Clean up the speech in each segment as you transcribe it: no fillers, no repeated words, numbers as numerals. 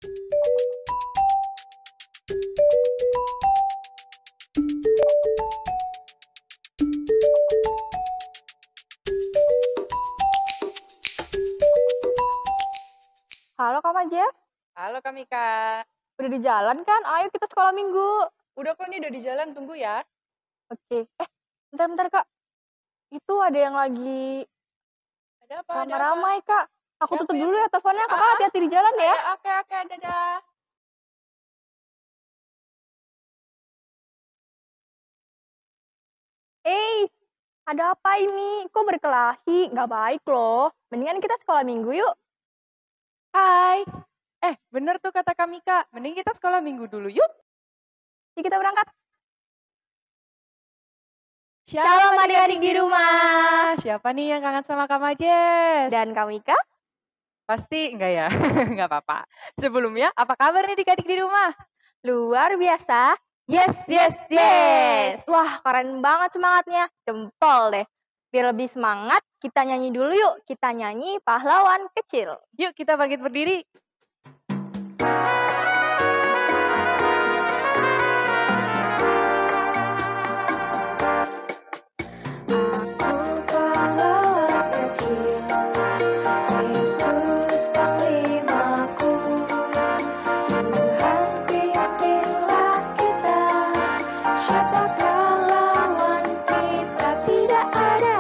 Halo Kak Majes, Halo Kak Mika. udah di jalan kan? Ayo kita sekolah minggu. Udah kok nih udah di jalan, tunggu ya. Oke. Bentar Kak. Itu ada yang lagi Ada apa? Ada apa? ramai-ramai Kak. Aku Siapa tutup yang? dulu ya teleponnya. Kakak hati-hati di jalan ya. Ya, oke, dadah. Ada apa ini? Kok berkelahi? Nggak baik loh. Mendingan kita sekolah minggu yuk. Hai. Bener tuh kata Kak Mika. Mending kita sekolah minggu dulu yuk. Yuk kita berangkat. Shalom adik-adik di rumah. Siapa nih yang kangen sama Kak Majes? Dan Kak Mika? Pasti enggak ya? Enggak apa-apa. Sebelumnya, apa kabar nih adik-adik di rumah? Luar biasa. Yes. Wah, keren banget semangatnya. Jempol deh. Biar lebih semangat, kita nyanyi dulu yuk. Kita nyanyi pahlawan kecil. Yuk kita bangkit berdiri. Aku pahlawan kecil, Yesus panglimaku. Tuhan pimpinlah kita, siapakah lawan kita? Tidak ada.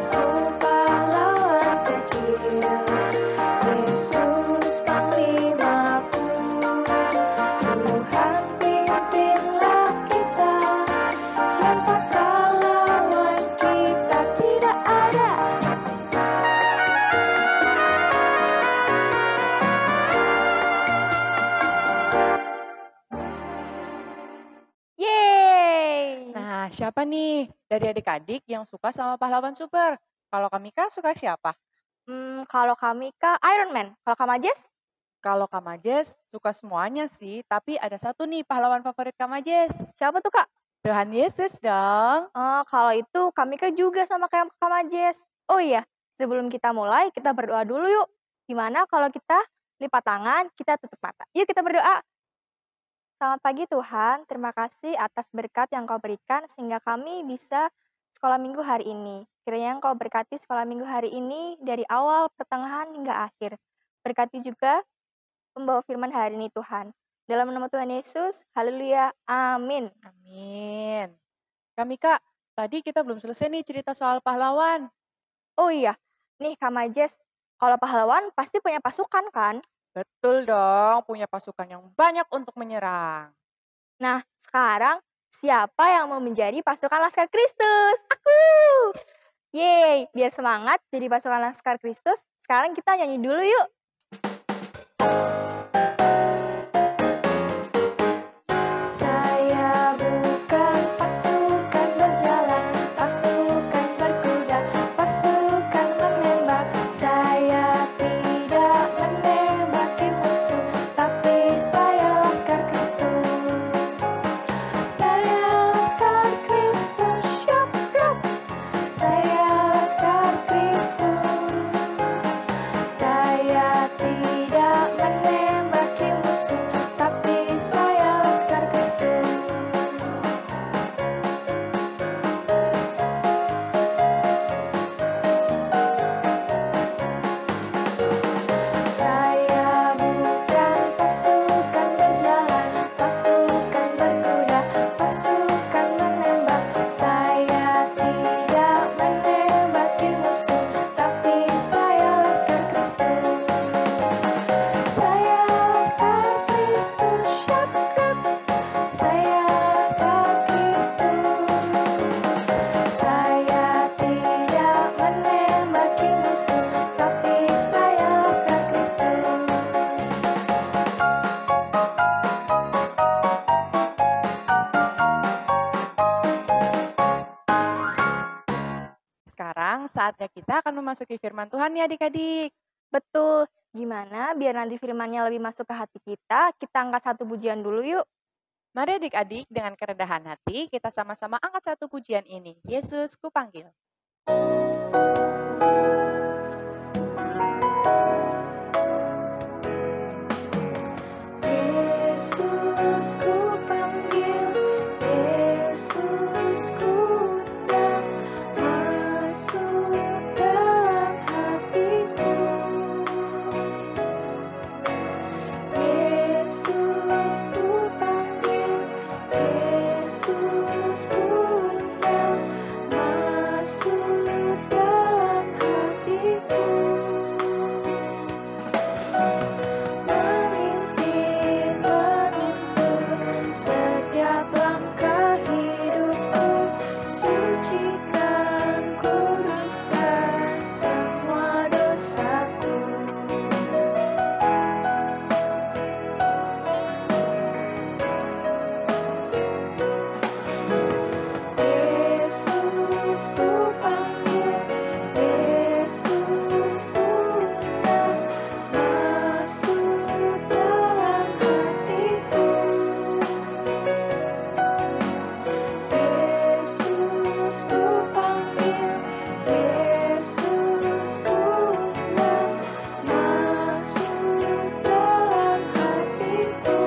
Aku pahlawan kecil, Yesus panglimaku. Tuhan pimpinlah kita, siapakah lawan kita? Tidak ada. Yeay! Nah, siapa nih dari adik-adik yang suka sama pahlawan super? Kalau Kak Mika suka siapa? Kalau kami ke Iron Man. Kalau Kak Majes? Kalau Kak Majes suka semuanya sih, tapi ada satu nih pahlawan favorit Kak Majes. Siapa tuh Kak? Tuhan Yesus dong. Kalau itu kami ke juga sama kayak Kak Majes. Oh iya, sebelum kita mulai, kita berdoa dulu yuk. Gimana kalau kita lipat tangan, kita tutup mata. Yuk kita berdoa. Selamat pagi Tuhan, terima kasih atas berkat yang Kau berikan sehingga kami bisa sekolah minggu hari ini. Kiranya Engkau berkati sekolah minggu hari ini dari awal, pertengahan, hingga akhir. Berkati juga pembawa firman hari ini Tuhan. Dalam nama Tuhan Yesus, haleluya, amin. Amin. Kak Mika, tadi kita belum selesai nih cerita soal pahlawan. Oh iya, nih Kak Majes, kalau pahlawan pasti punya pasukan kan? Betul dong, punya pasukan yang banyak untuk menyerang. Nah, sekarang siapa yang mau menjadi pasukan Laskar Kristus? Aku! Yeay, biar semangat jadi pasukan Laskar Kristus, sekarang kita nyanyi dulu yuk. Saya bukan pasukan berjalan, pasukan berkuda, pasukan menembak. Saya tidak menembaki musuh, tapi saya Laskar Kristus. Saya Laskar Kristus, syap, syap. Saya Laskar Kristus. Saya tidak menembaki musuh, tapi saya Laskar Kristus. Saya bukan pasukan berjalan, pasukan berkuda, pasukan menembak. Saya tidak menembaki musuh, tapi saya Laskar Kristus. Saya Laskar Kristus, syap, syap. Saya Laskar Kristus. Saya tidak menembaki musuh, tapi saya Laskar Kristus. Sekarang saatnya kita akan memasuki firman Tuhan ya adik-adik. Betul. Gimana biar nanti firmannya lebih masuk ke hati kita angkat satu pujian dulu yuk. Mari adik-adik dengan kerendahan hati kita sama-sama angkat satu pujian ini. Yesus, kupanggil. Yesus ku panggil, Yesus ku undang, masuk dalam hatiku. Yesus ku panggil, Yesus ku undang, masuk dalam hatiku. Memimpin, menuntun setiap langkah hidupku, sucikan, kuduskan semua dosaku. Yesus ku panggil, Yesus ku undang, masuk dalam hatiku. Yesus ku panggil, Yesus ku undang, masuk dalam hatiku.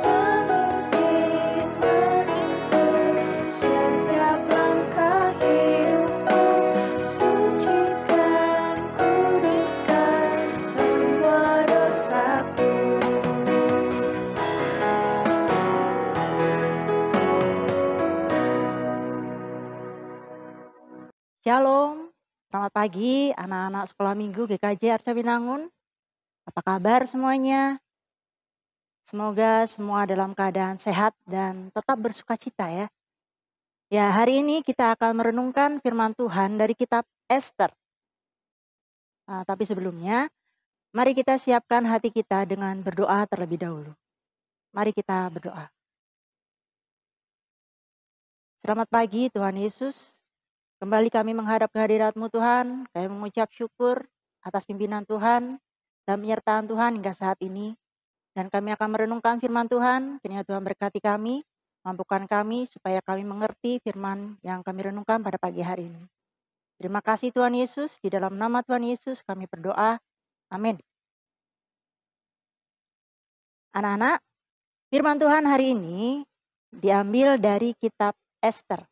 Memimpin, menuntun setiap langkah hidupku, sucikan, kuduskan semua dosaku. Shalom, selamat pagi anak-anak sekolah minggu GKJ Arca Binangun. Apa kabar semuanya? Semoga semua dalam keadaan sehat dan tetap bersukacita ya. Ya, hari ini kita akan merenungkan firman Tuhan dari kitab Ester. Tapi sebelumnya, mari kita siapkan hati kita dengan berdoa terlebih dahulu. Mari kita berdoa. Selamat pagi Tuhan Yesus. Kembali kami menghadap kehadirat-Mu Tuhan. Kami mengucap syukur atas pimpinan Tuhan dan penyertaan Tuhan hingga saat ini. Dan kami akan merenungkan firman Tuhan. Kiranya Tuhan berkati kami, mampukan kami supaya kami mengerti firman yang kami renungkan pada pagi hari ini. Terima kasih Tuhan Yesus. Di dalam nama Tuhan Yesus kami berdoa. Amin. Anak-anak, firman Tuhan hari ini diambil dari kitab Ester.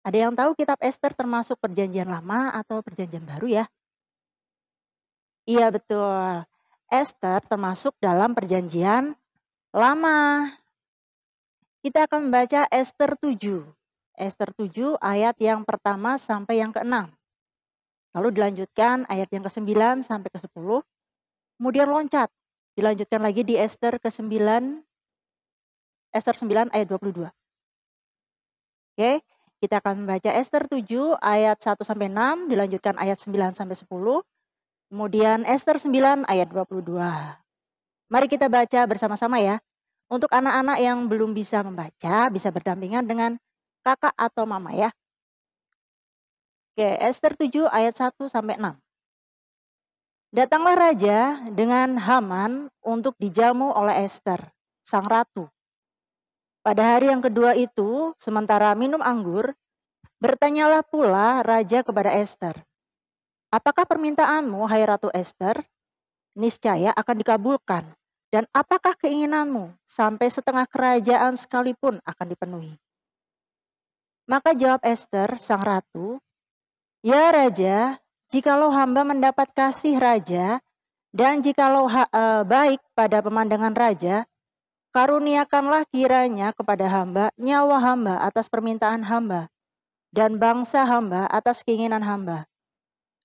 Ada yang tahu kitab Ester termasuk perjanjian lama atau perjanjian baru ya? Iya betul. Ester termasuk dalam perjanjian lama. Kita akan membaca Ester 7. Ester 7 ayat yang pertama sampai yang ke-6. Lalu dilanjutkan ayat yang ke-9 sampai ke-10. Kemudian loncat. Dilanjutkan lagi di Ester ke-9. Ester 9 ayat 22. Oke, kita akan membaca Ester 7 ayat 1 sampai 6, dilanjutkan ayat 9 sampai 10. Kemudian Ester 9 ayat 22. Mari kita baca bersama-sama ya. Untuk anak-anak yang belum bisa membaca, bisa berdampingan dengan kakak atau mama ya. Oke, Ester 7 ayat 1 sampai 6. Datanglah raja dengan Haman untuk dijamu oleh Ester, sang ratu. Pada hari yang kedua itu, sementara minum anggur, bertanyalah pula raja kepada Ester. Apakah permintaanmu, hai Ratu Ester? Niscaya akan dikabulkan. Dan apakah keinginanmu sampai setengah kerajaan sekalipun akan dipenuhi? Maka jawab Ester, sang ratu, ya raja, jikalau hamba mendapat kasih raja, dan jikalau baik pada pemandangan raja, karuniakanlah kiranya kepada hamba nyawa hamba atas permintaan hamba, dan bangsa hamba atas keinginan hamba.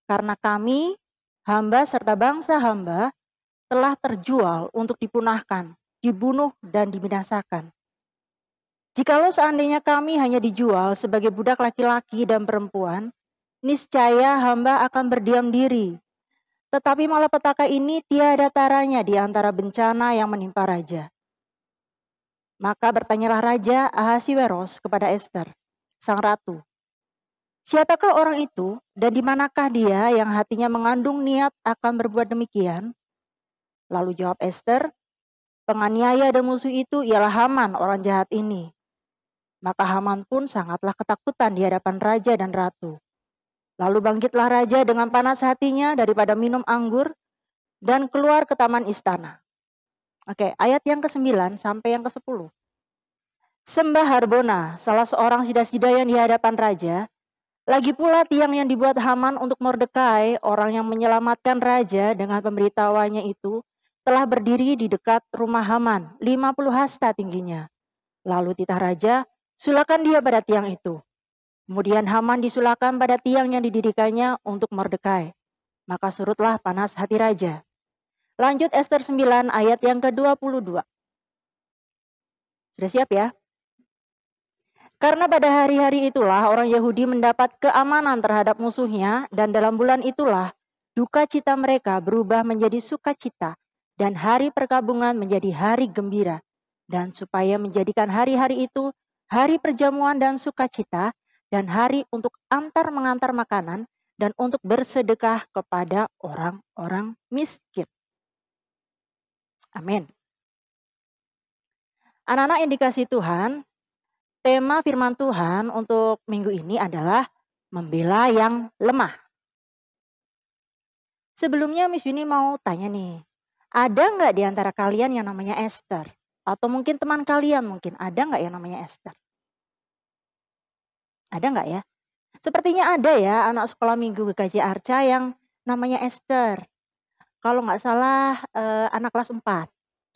Karena kami, hamba serta bangsa hamba, telah terjual untuk dipunahkan, dibunuh dan dibinasakan. Jikalau seandainya kami hanya dijual sebagai budak laki-laki dan perempuan, niscaya hamba akan berdiam diri. Tetapi malapetaka ini tiada taranya di antara bencana yang menimpa raja. Maka bertanyalah Raja Ahasiweros kepada Ester, sang ratu. Siapakah orang itu dan di manakah dia yang hatinya mengandung niat akan berbuat demikian? Lalu jawab Ester, penganiaya dan musuh itu ialah Haman, orang jahat ini. Maka Haman pun sangatlah ketakutan di hadapan raja dan ratu. Lalu bangkitlah raja dengan panas hatinya daripada minum anggur dan keluar ke taman istana. Oke, ayat yang ke-9 sampai yang ke-10. Sembah Harbona, salah seorang sida-sida yang di hadapan raja, lagi pula tiang yang dibuat Haman untuk Mordekai, orang yang menyelamatkan raja dengan pemberitahuannya itu, telah berdiri di dekat rumah Haman, 50 hasta tingginya. Lalu titah raja, sulakan dia pada tiang itu. Kemudian Haman disulakan pada tiang yang didirikannya untuk Mordekai. Maka surutlah panas hati raja. Lanjut Ester 9 ayat yang ke-22. Sudah siap ya? Karena pada hari-hari itulah orang Yahudi mendapat keamanan terhadap musuhnya, dan dalam bulan itulah duka cita mereka berubah menjadi sukacita, dan hari perkabungan menjadi hari gembira. Dan supaya menjadikan hari-hari itu hari perjamuan dan sukacita, dan hari untuk antar mengantar makanan, dan untuk bersedekah kepada orang-orang miskin. Amin. Anak-anak yang dikasihi Tuhan, tema firman Tuhan untuk minggu ini adalah membela yang lemah. Sebelumnya Miss Yuni mau tanya nih, ada nggak di antara kalian yang namanya Esther? Atau mungkin teman kalian mungkin, ada nggak yang namanya Esther? Ada nggak ya? Sepertinya ada ya anak sekolah minggu GKJ Arca yang namanya Esther. Kalau nggak salah anak kelas 4,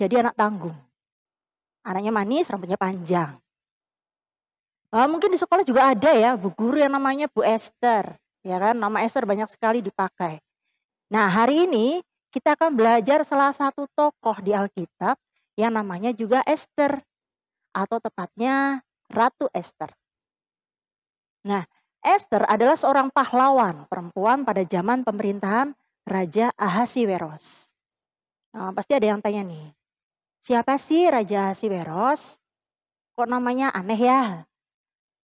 jadi anak tanggung. Anaknya manis, rambutnya panjang. Mungkin di sekolah juga ada ya bu guru yang namanya Bu Esther, ya kan? Nama Esther banyak sekali dipakai. Nah hari ini kita akan belajar salah satu tokoh di Alkitab yang namanya juga Esther, atau tepatnya Ratu Esther. Nah Esther adalah seorang pahlawan perempuan pada zaman pemerintahan Raja Ahasiweros. Pasti ada yang tanya nih, siapa sih Raja Ahasiweros? Kok namanya aneh ya?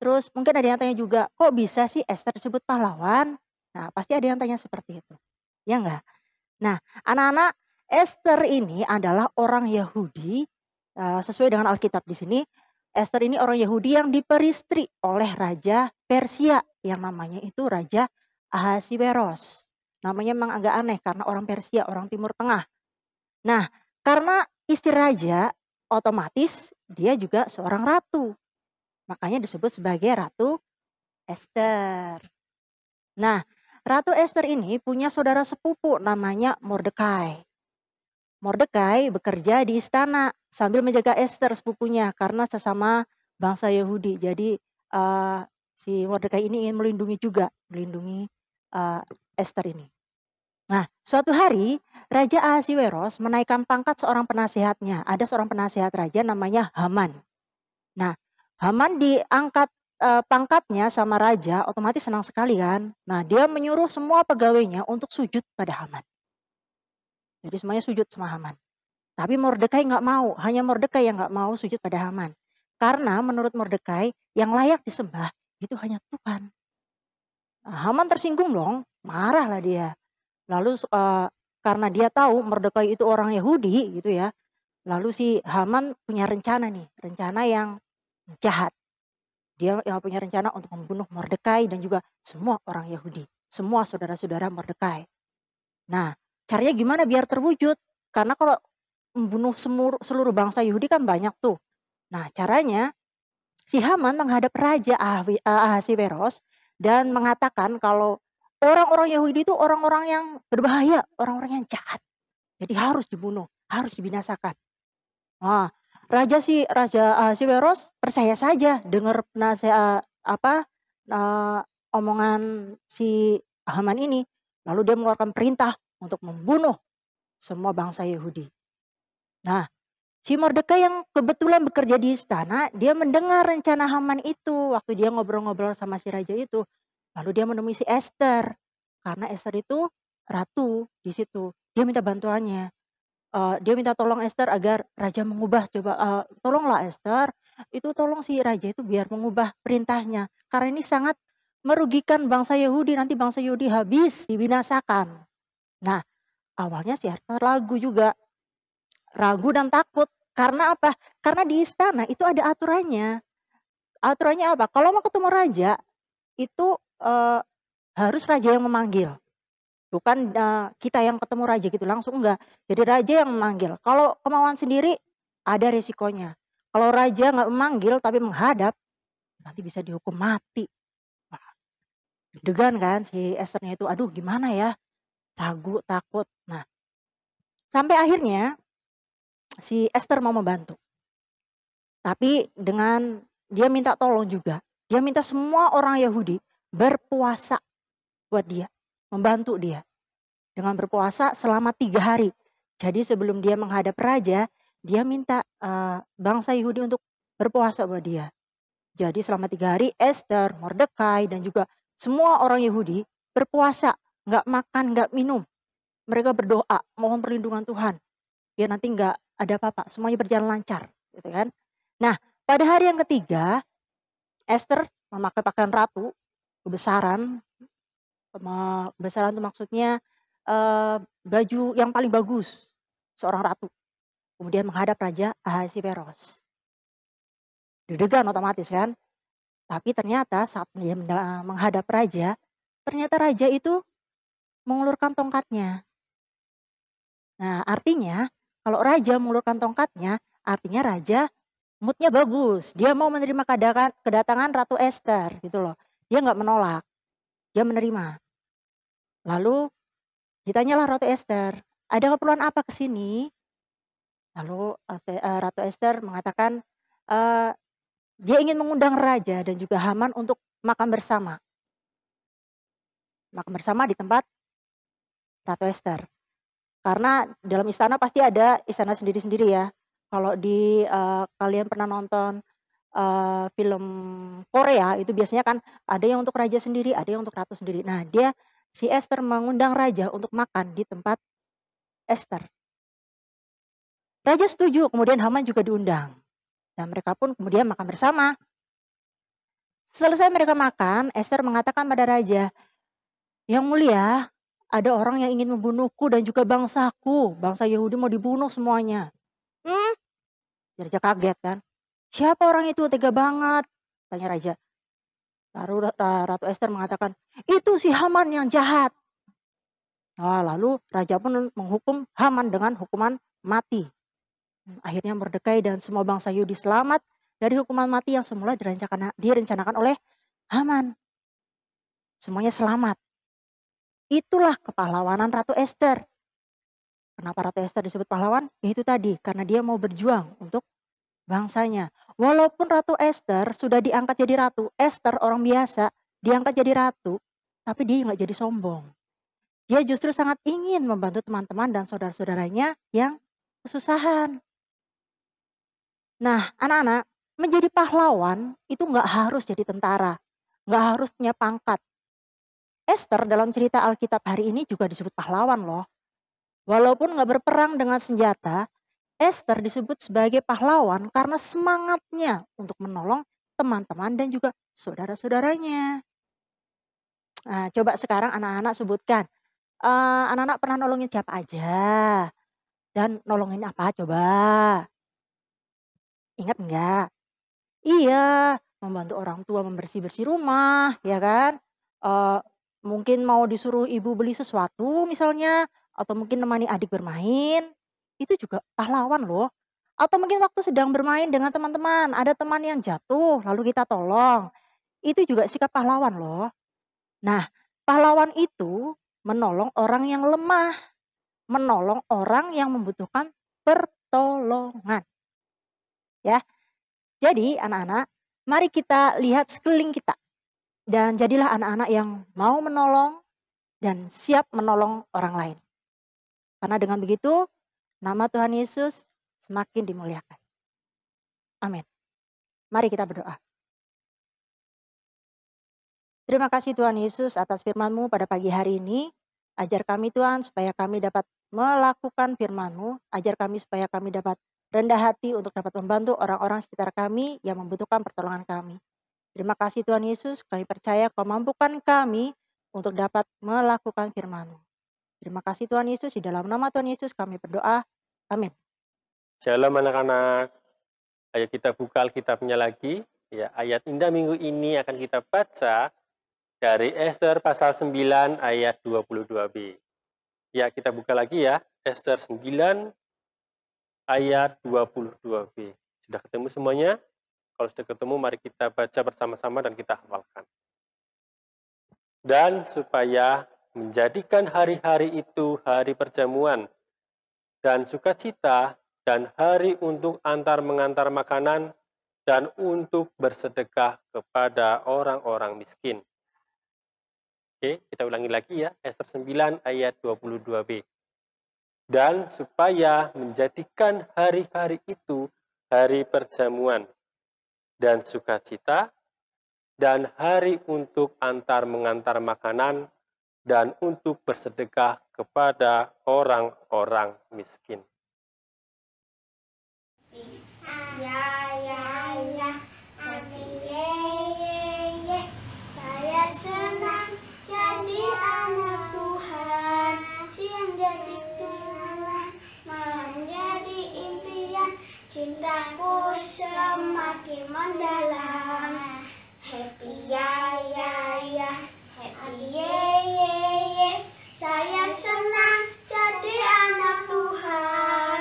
Terus mungkin ada yang tanya juga, kok bisa sih Esther disebut pahlawan? Nah pasti ada yang tanya seperti itu. Ya enggak? Nah anak-anak, Esther ini adalah orang Yahudi, sesuai dengan Alkitab di sini, Esther ini orang Yahudi yang diperistri oleh Raja Persia, yang namanya itu Raja Ahasiweros. Namanya memang agak aneh karena orang Persia, orang Timur Tengah. Nah karena istri raja, otomatis dia juga seorang ratu. Makanya disebut sebagai Ratu Esther. Nah, Ratu Esther ini punya saudara sepupu namanya Mordekai. Mordekai bekerja di istana sambil menjaga Esther sepupunya karena sesama bangsa Yahudi. Jadi si Mordekai ini ingin melindungi Esther ini. Nah, suatu hari Raja Ahasiweros menaikkan pangkat seorang penasihatnya. Ada seorang penasihat raja namanya Haman. Nah, Haman diangkat pangkatnya sama raja, otomatis senang sekali kan. Nah dia menyuruh semua pegawainya untuk sujud pada Haman. Jadi semuanya sujud sama Haman. Tapi Mordekai nggak mau, hanya Mordekai yang nggak mau sujud pada Haman. Karena menurut Mordekai yang layak disembah itu hanya Tuhan. Nah, Haman tersinggung dong, marahlah dia. Lalu karena dia tahu Mordekai itu orang Yahudi gitu ya. Lalu si Haman punya rencana nih, rencana yang jahat. Dia yang punya rencana untuk membunuh Mordekai dan juga semua orang Yahudi. Semua saudara-saudara Mordekai. Nah caranya gimana biar terwujud? Karena kalau membunuh seluruh bangsa Yahudi kan banyak tuh. Nah caranya si Haman menghadap Raja Ahasiweros dan mengatakan kalau orang-orang Yahudi itu orang-orang yang berbahaya, orang-orang yang jahat. Jadi harus dibunuh, harus dibinasakan. Nah, Raja Ahasiweros percaya saja dengar omongan si Haman ini. Lalu dia mengeluarkan perintah untuk membunuh semua bangsa Yahudi. Nah, si Mordekai yang kebetulan bekerja di istana, dia mendengar rencana Haman itu waktu dia ngobrol-ngobrol sama si raja itu. Lalu dia menemui si Esther, karena Esther itu ratu di situ. Dia minta bantuannya. Dia minta tolong Esther agar raja mengubah, tolonglah Esther, itu tolong si raja itu biar mengubah perintahnya. Karena ini sangat merugikan bangsa Yahudi, nanti bangsa Yahudi habis, dibinasakan. Nah awalnya si Esther ragu juga. ragu dan takut. Karena apa? Karena di istana itu ada aturannya. Aturannya apa? Kalau mau ketemu raja, itu harus raja yang memanggil. Bukan kita yang ketemu raja gitu langsung, enggak. Jadi raja yang memanggil. Kalau kemauan sendiri ada resikonya. Kalau raja nggak memanggil tapi menghadap, nanti bisa dihukum mati. Wah, deg-degan kan si Esthernya itu, aduh gimana ya? Ragu, takut. Nah, sampai akhirnya si Esther mau membantu. Tapi dengan dia minta tolong juga. Dia minta semua orang Yahudi berpuasa buat dia, membantu dia. Dengan berpuasa selama 3 hari. Jadi sebelum dia menghadap raja, dia minta bangsa Yahudi untuk berpuasa buat dia. Jadi selama 3 hari Esther, Mordekai, dan juga semua orang Yahudi berpuasa. Nggak makan, nggak minum. Mereka berdoa, mohon perlindungan Tuhan. Biar nanti nggak ada apa-apa, semuanya berjalan lancar. Gitu kan. Nah, pada hari yang ketiga, Esther memakai pakaian ratu, kebesaran. Kebesaran itu maksudnya baju yang paling bagus seorang ratu. Kemudian menghadap Raja Ahasiveros. Deg-degan otomatis kan. Tapi ternyata saat dia menghadap raja, ternyata raja itu mengulurkan tongkatnya. Nah, artinya kalau raja mengulurkan tongkatnya, artinya raja moodnya bagus. Dia mau menerima kedatangan Ratu Esther gitu loh. Dia nggak menolak, dia menerima. Lalu ditanyalah Ratu Esther, ada keperluan apa ke sini? Lalu Ratu Esther mengatakan dia ingin mengundang raja dan juga Haman untuk makan bersama. Makan bersama di tempat Ratu Esther. Karena dalam istana pasti ada istana sendiri-sendiri ya. Kalau di kalian pernah nonton film Korea itu biasanya kan ada yang untuk raja sendiri, ada yang untuk ratu sendiri. Nah, si Esther mengundang raja untuk makan di tempat Esther. Raja setuju, kemudian Haman juga diundang. Dan mereka pun kemudian makan bersama. Selesai mereka makan, Esther mengatakan pada raja, "Yang mulia, ada orang yang ingin membunuhku dan juga bangsaku. Bangsa Yahudi mau dibunuh semuanya." Raja kaget kan. "Siapa orang itu? Tega banget," tanya raja. Lalu Ratu Esther mengatakan, "Itu si Haman yang jahat." Nah, lalu raja pun menghukum Haman dengan hukuman mati. Akhirnya Mordekai dan semua bangsa Yahudi selamat dari hukuman mati yang semula direncanakan oleh Haman. Semuanya selamat. Itulah kepahlawanan Ratu Esther. Kenapa Ratu Esther disebut pahlawan? Ya itu tadi, karena dia mau berjuang untuk bangsanya. Walaupun Ratu Esther sudah diangkat jadi ratu, Esther orang biasa diangkat jadi ratu, tapi dia nggak jadi sombong. Dia justru sangat ingin membantu teman-teman dan saudara-saudaranya yang kesusahan. Nah, anak-anak, menjadi pahlawan itu nggak harus jadi tentara, nggak harus punya pangkat. Esther dalam cerita Alkitab hari ini juga disebut pahlawan loh. Walaupun nggak berperang dengan senjata, Esther disebut sebagai pahlawan karena semangatnya untuk menolong teman-teman dan juga saudara-saudaranya. Nah, coba sekarang anak-anak sebutkan, anak-anak pernah nolongin siapa aja? Dan nolongin apa coba? Ingat enggak? Iya, membantu orang tua membersih-bersih rumah, ya kan? Eee, Mungkin mau disuruh ibu beli sesuatu misalnya, atau mungkin nemani adik bermain, itu juga pahlawan loh. Atau mungkin waktu sedang bermain dengan teman-teman, ada teman yang jatuh lalu kita tolong, itu juga sikap pahlawan loh. Nah, pahlawan itu menolong orang yang lemah, menolong orang yang membutuhkan pertolongan, ya. Jadi anak-anak, mari kita lihat sekeliling kita dan jadilah anak-anak yang mau menolong dan siap menolong orang lain. Karena dengan begitu, nama Tuhan Yesus semakin dimuliakan. Amin. Mari kita berdoa. Terima kasih Tuhan Yesus atas firman-Mu pada pagi hari ini. Ajar kami Tuhan supaya kami dapat melakukan firman-Mu. Ajar kami supaya kami dapat rendah hati untuk dapat membantu orang-orang sekitar kami yang membutuhkan pertolongan kami. Terima kasih Tuhan Yesus, kami percaya Kau mampukan kami untuk dapat melakukan firman-Mu. Terima kasih Tuhan Yesus, di dalam nama Tuhan Yesus kami berdoa. Amin. Shalom anak-anak. Ayo kita buka Alkitabnya lagi. Ya, ayat indah minggu ini akan kita baca dari Ester pasal 9 ayat 22b. Ya, kita buka lagi ya. Ester 9 ayat 22b. Sudah ketemu semuanya? Kalau sudah ketemu, mari kita baca bersama-sama dan kita hafalkan. Dan supaya menjadikan hari-hari itu hari perjamuan dan sukacita dan hari untuk mengantar makanan dan untuk bersedekah kepada orang-orang miskin. Oke, kita ulangi lagi ya, Ester 9 ayat 22b. Dan supaya menjadikan hari-hari itu hari perjamuan dan sukacita dan hari untuk mengantar makanan dan untuk bersedekah kepada orang-orang miskin. Saya senang jadi anak Tuhan, siang jadi tuntunan, malam jadi impian, cintaku semakin mendalam. Happy ya ya ya, happy ye. Saya senang jadi anak Tuhan,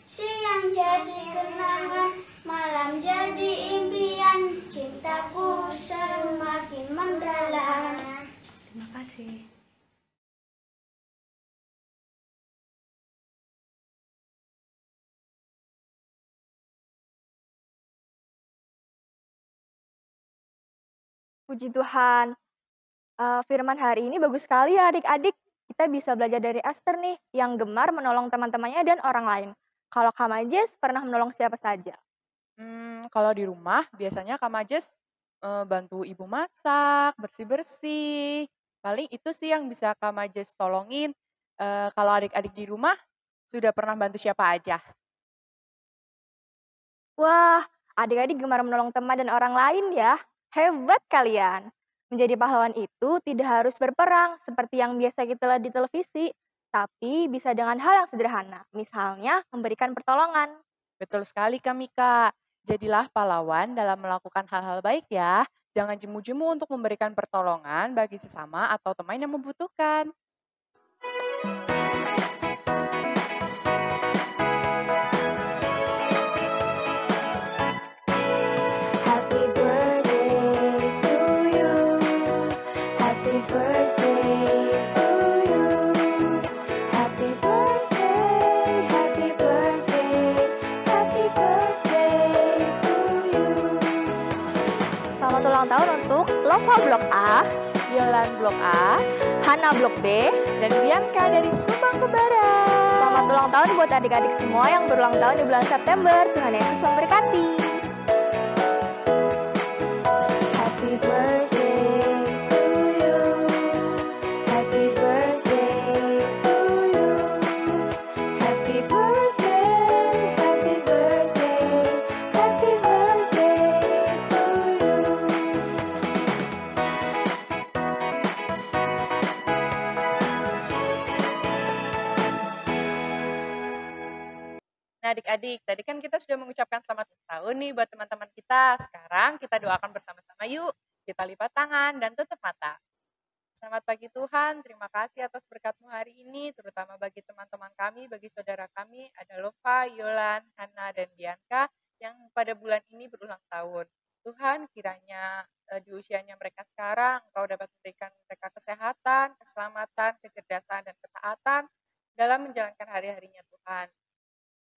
siang jadi kenangan, malam jadi impian, cintaku semakin mendalam. Terima kasih. Puji Tuhan. Firman hari ini bagus sekali ya adik-adik. Kita bisa belajar dari Esther nih, yang gemar menolong teman-temannya dan orang lain. Kalau Kak Majes pernah menolong siapa saja? Kalau di rumah biasanya Kak Majes bantu ibu masak, bersih-bersih. Paling itu sih yang bisa Kak Majes tolongin. Kalau adik-adik di rumah sudah pernah bantu siapa aja? Wah, adik-adik gemar menolong teman dan orang lain ya. Hebat kalian. Menjadi pahlawan itu tidak harus berperang seperti yang biasa kita lihat di televisi, tapi bisa dengan hal yang sederhana. Misalnya memberikan pertolongan. Betul sekali Kak Mika. Jadilah pahlawan dalam melakukan hal-hal baik ya. Jangan jemu-jemu untuk memberikan pertolongan bagi sesama atau teman yang membutuhkan. Happy birthday to you. Happy birthday to you. Happy birthday, happy birthday, happy birthday to you. Selamat ulang tahun untuk Lova Blok A, Yolan Blok A, Hana Blok B, dan Bianca dari Subang ke Barat. Selamat ulang tahun buat adik-adik semua yang berulang tahun di bulan September. Tuhan Yesus memberkati. Happy birthday to you. Happy birthday to you. Happy birthday, happy birthday, happy birthday to you. Nah adik-adik, tadi kan kita sudah mengucapkan selamat ulang tahun nih buat teman-teman kita. Sekarang kita doakan bersama-sama yuk. Kita lipat tangan dan tutup mata. Selamat pagi Tuhan, terima kasih atas berkat-Mu hari ini, terutama bagi teman-teman kami, bagi saudara kami, ada Lova, Yolan, Hana, dan Bianca, yang pada bulan ini berulang tahun. Tuhan, kiranya di usianya mereka sekarang, Engkau dapat memberikan mereka kesehatan, keselamatan, kecerdasan, dan ketaatan dalam menjalankan hari-harinya Tuhan.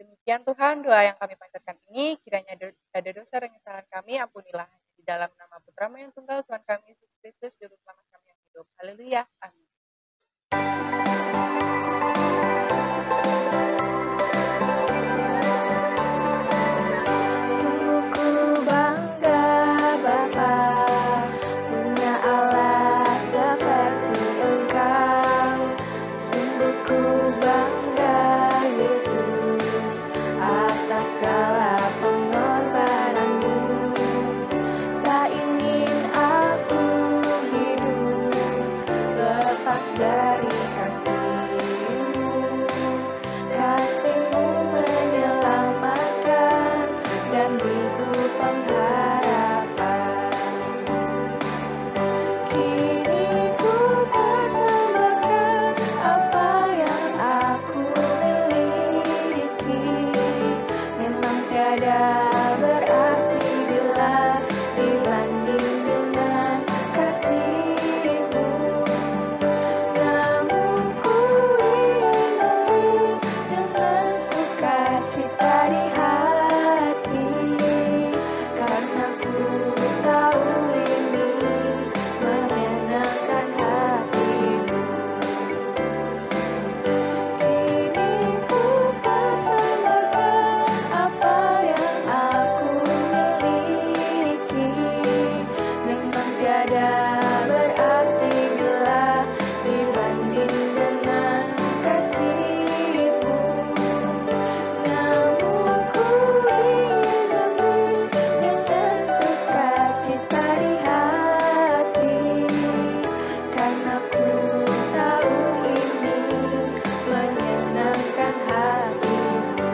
Demikian Tuhan, doa yang kami panjatkan ini, kiranya ada dosa dan kesalahan kami, ampunilah di dalam nama Putra-Mu yang tunggal, Tuhan kami Yesus Kristus, Juru Selamat kami yang hidup. Haleluya, amin. Sungguh ku bangga Bapa punya Allah seperti Engkau. Sungguh ku bangga Yesus atas segala pengorbananmu. Tak ingin aku hidup lepas sukacita di hati, karena ku tahu ini menyenangkan hatimu.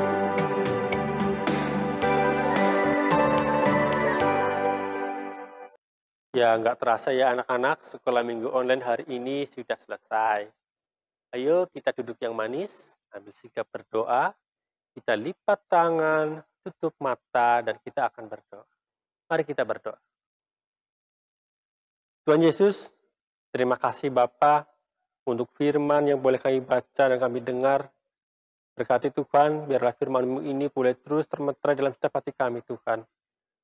Ya, nggak terasa ya anak-anak, sekolah minggu online hari ini sudah selesai. Ayo kita duduk yang manis, ambil sikap berdoa, kita lipat tangan, tutup mata, dan kita akan berdoa. Mari kita berdoa. Tuhan Yesus, terima kasih Bapa untuk firman yang boleh kami baca dan kami dengar. Berkati Tuhan, biarlah firman-Mu ini boleh terus termeterai dalam setiap hati kami Tuhan.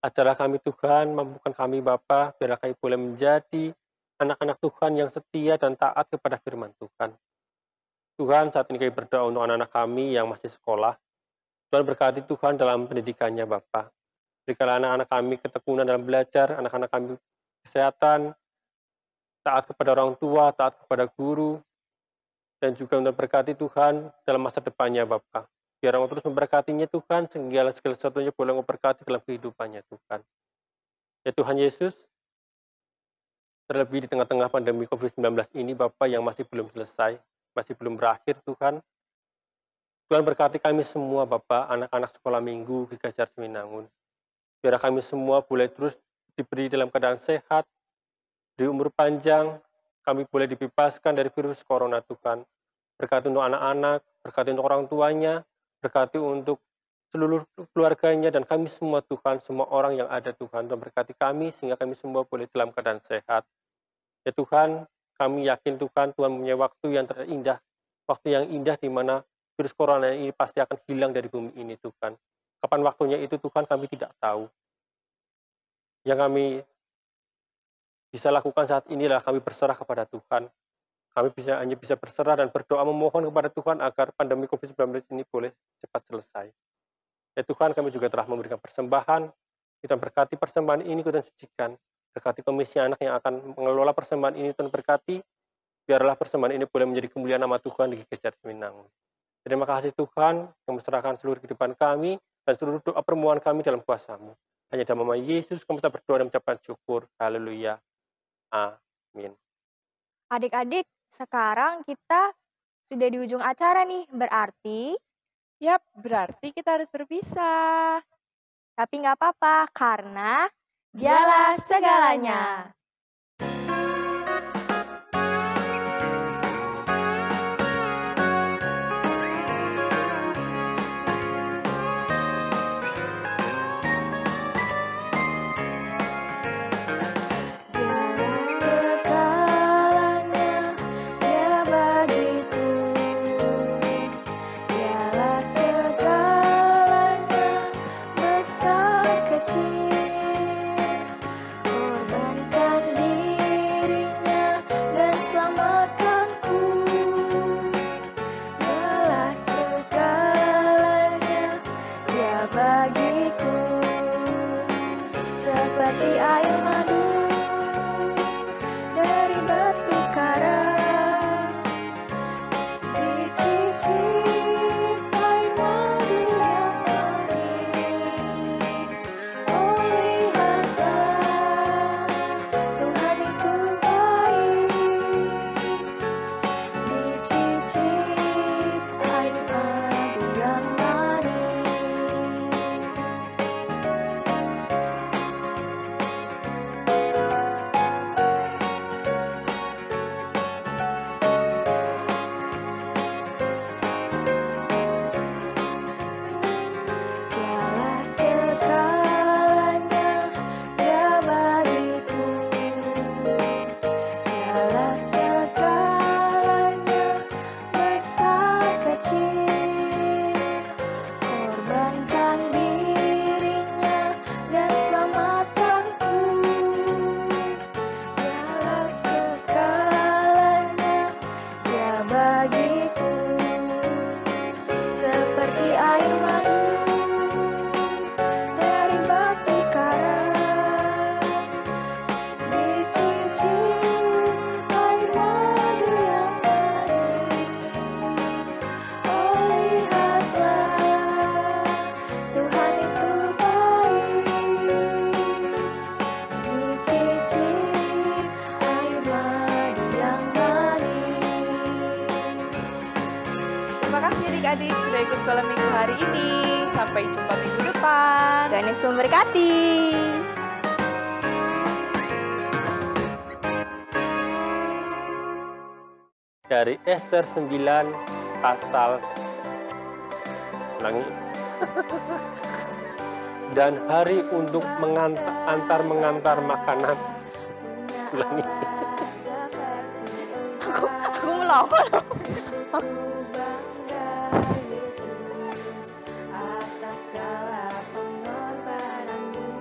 Ajarlah kami Tuhan, mampukan kami Bapa, biarlah kami boleh menjadi anak-anak Tuhan yang setia dan taat kepada firman Tuhan. Tuhan, saat ini kami berdoa untuk anak-anak kami yang masih sekolah. Tuhan berkati Tuhan dalam pendidikannya Bapa. Berikanlah anak-anak kami ketekunan dalam belajar, anak-anak kami kesehatan, taat kepada orang tua, taat kepada guru, dan juga untuk berkati Tuhan dalam masa depannya Bapa. Biar Allah terus memberkatinya Tuhan, segala sesuatunya boleh memberkati dalam kehidupannya Tuhan. Ya Tuhan Yesus, terlebih di tengah-tengah pandemi COVID-19 ini Bapa yang masih belum selesai, masih belum berakhir Tuhan. Tuhan berkati kami semua Bapak, anak-anak sekolah minggu Gereja Seminangun. Biar kami semua boleh terus diberi dalam keadaan sehat, di umur panjang, kami boleh dibebaskan dari virus corona Tuhan. Berkati untuk anak-anak, berkati untuk orang tuanya, berkati untuk seluruh keluarganya, dan kami semua Tuhan, semua orang yang ada Tuhan, Tuhan berkati kami sehingga kami semua boleh dalam keadaan sehat. Ya Tuhan, kami yakin Tuhan punya waktu yang terindah, waktu yang indah di mana virus corona ini pasti akan hilang dari bumi ini Tuhan. Kapan waktunya itu Tuhan kami tidak tahu. Yang kami bisa lakukan saat inilah kami berserah kepada Tuhan. Kami hanya bisa berserah dan berdoa memohon kepada Tuhan agar pandemi COVID-19 ini boleh cepat selesai. Ya Tuhan, kami juga telah memberikan persembahan. Kita berkati persembahan ini Tuhan sucikan. Berkati komisi anak yang akan mengelola persembahan ini Tuhan berkati. Biarlah persembahan ini boleh menjadi kemuliaan nama Tuhan di Gereja Seminangun. Terima kasih Tuhan yang mencerahkan seluruh kehidupan kami dan seluruh doa permohonan kami dalam kuasa-Mu. Hanya dalam nama Yesus kami kita berdoa dan mengucapkan syukur. Haleluya. Amin. Adik-adik, sekarang kita sudah di ujung acara nih, berarti Yap, berarti kita harus berpisah. tapi nggak apa-apa karena dialah segalanya. Dialah segalanya, Dia bagiku. Dialah segalanya, besar kecil. Korbankan dirinya dan selamatkanku. Dialah segalanya, Dia bagiku. Seperti air madu dari batu karang, dicicip air madu yang manis. Oh lihatlah, Tuhan itu baik, dicicip air madu yang manis. sekolah minggu hari ini. Sampai jumpa minggu depan. Tuhan Yesus memberkati. Dari Ester 9 pasal ulangi. Dan hari untuk mengantar makanan. Ulangi. Aku melawan.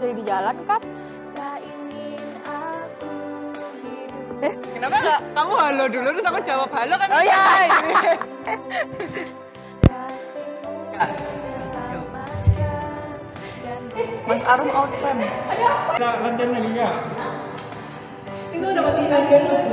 Dari di jalan kan? Kenapa nggak kamu halo dulu terus aku jawab halo kan? Oh iya. Mas Arum out frame. Latihan lagi nggak? Itu udah mati latihan.